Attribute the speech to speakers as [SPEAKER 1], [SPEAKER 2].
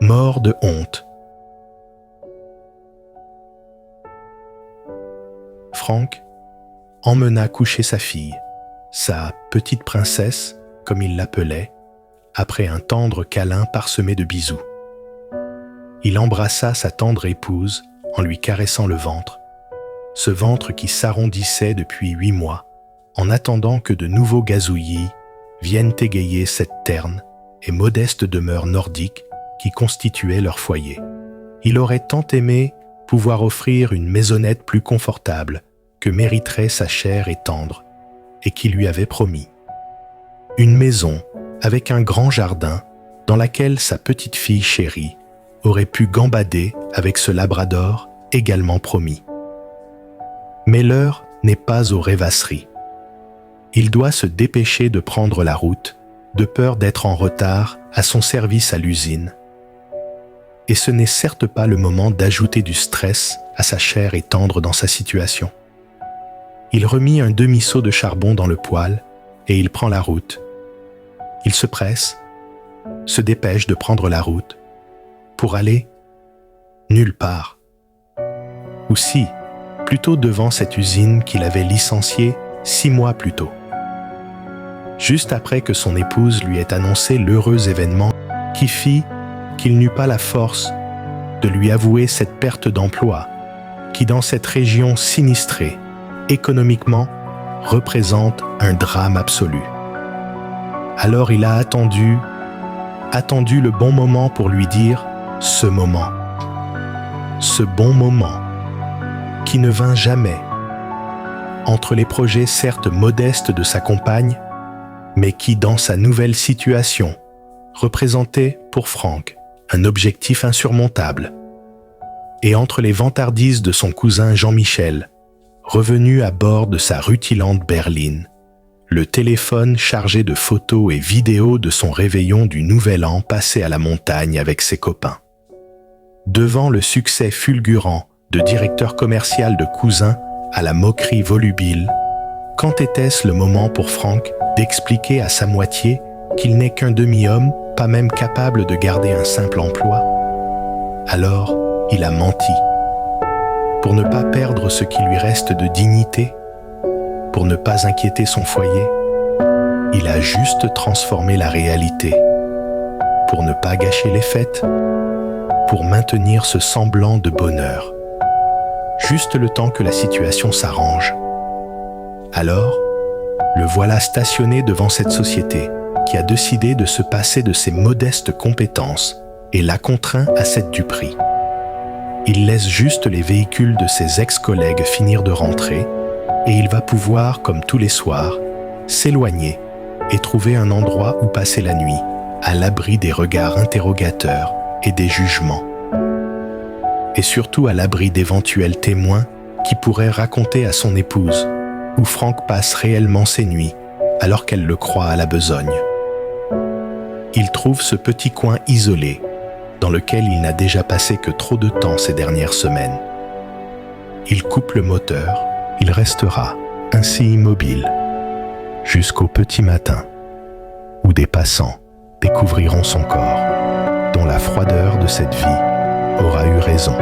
[SPEAKER 1] mort de honte. Frank emmena coucher sa fille, sa petite princesse, comme il l'appelait, après un tendre câlin parsemé de bisous. Il embrassa sa tendre épouse en lui caressant le ventre, ce ventre qui s'arrondissait depuis 8 mois, en attendant que de nouveaux gazouillis viennent égayer cette terne et modeste demeure nordique qui constituait leur foyer. Il aurait tant aimé pouvoir offrir une maisonnette plus confortable que mériterait sa chair et tendre, et qui lui avait promis. Une maison avec un grand jardin dans laquelle sa petite fille chérie aurait pu gambader avec ce labrador également promis. Mais l'heure n'est pas aux rêvasseries. Il doit se dépêcher de prendre la route, de peur d'être en retard à son service à l'usine. Et ce n'est certes pas le moment d'ajouter du stress à sa chair et tendre dans sa situation. Il remit un demi-seau de charbon dans le poêle et il prend la route. Il se presse, se dépêche de prendre la route pour aller nulle part. Ou si, plutôt devant cette usine qu'il avait licenciée 6 mois plus tôt. Juste après que son épouse lui ait annoncé l'heureux événement qui fit qu'il n'eut pas la force de lui avouer cette perte d'emploi qui, dans cette région sinistrée, économiquement, représente un drame absolu. Alors il a attendu le bon moment pour lui dire ce moment. Ce bon moment qui ne vint jamais. Entre les projets certes modestes de sa compagne, mais qui, dans sa nouvelle situation, représentait pour Frank un objectif insurmontable. Et entre les vantardises de son cousin Jean-Michel, revenu à bord de sa rutilante berline, le téléphone chargé de photos et vidéos de son réveillon du Nouvel An passé à la montagne avec ses copains. Devant le succès fulgurant de directeur commercial de cousin à la moquerie volubile, quand était-ce le moment pour Frank d'expliquer à sa moitié qu'il n'est qu'un demi-homme, pas même capable de garder un simple emploi? Alors, il a menti. Pour ne pas perdre ce qui lui reste de dignité, pour ne pas inquiéter son foyer, il a juste transformé la réalité. Pour ne pas gâcher les fêtes, pour maintenir ce semblant de bonheur. Juste le temps que la situation s'arrange. Alors, le voilà stationné devant cette société qui a décidé de se passer de ses modestes compétences et l'a contraint à cède du prix. Il laisse juste les véhicules de ses ex-collègues finir de rentrer et il va pouvoir, comme tous les soirs, s'éloigner et trouver un endroit où passer la nuit, à l'abri des regards interrogateurs et des jugements. Et surtout à l'abri d'éventuels témoins qui pourraient raconter à son épouse où Frank passe réellement ses nuits alors qu'elle le croit à la besogne. Il trouve ce petit coin isolé dans lequel il n'a déjà passé que trop de temps ces dernières semaines. Il coupe le moteur, il restera ainsi immobile jusqu'au petit matin où des passants découvriront son corps dont la froideur de cette vie aura eu raison.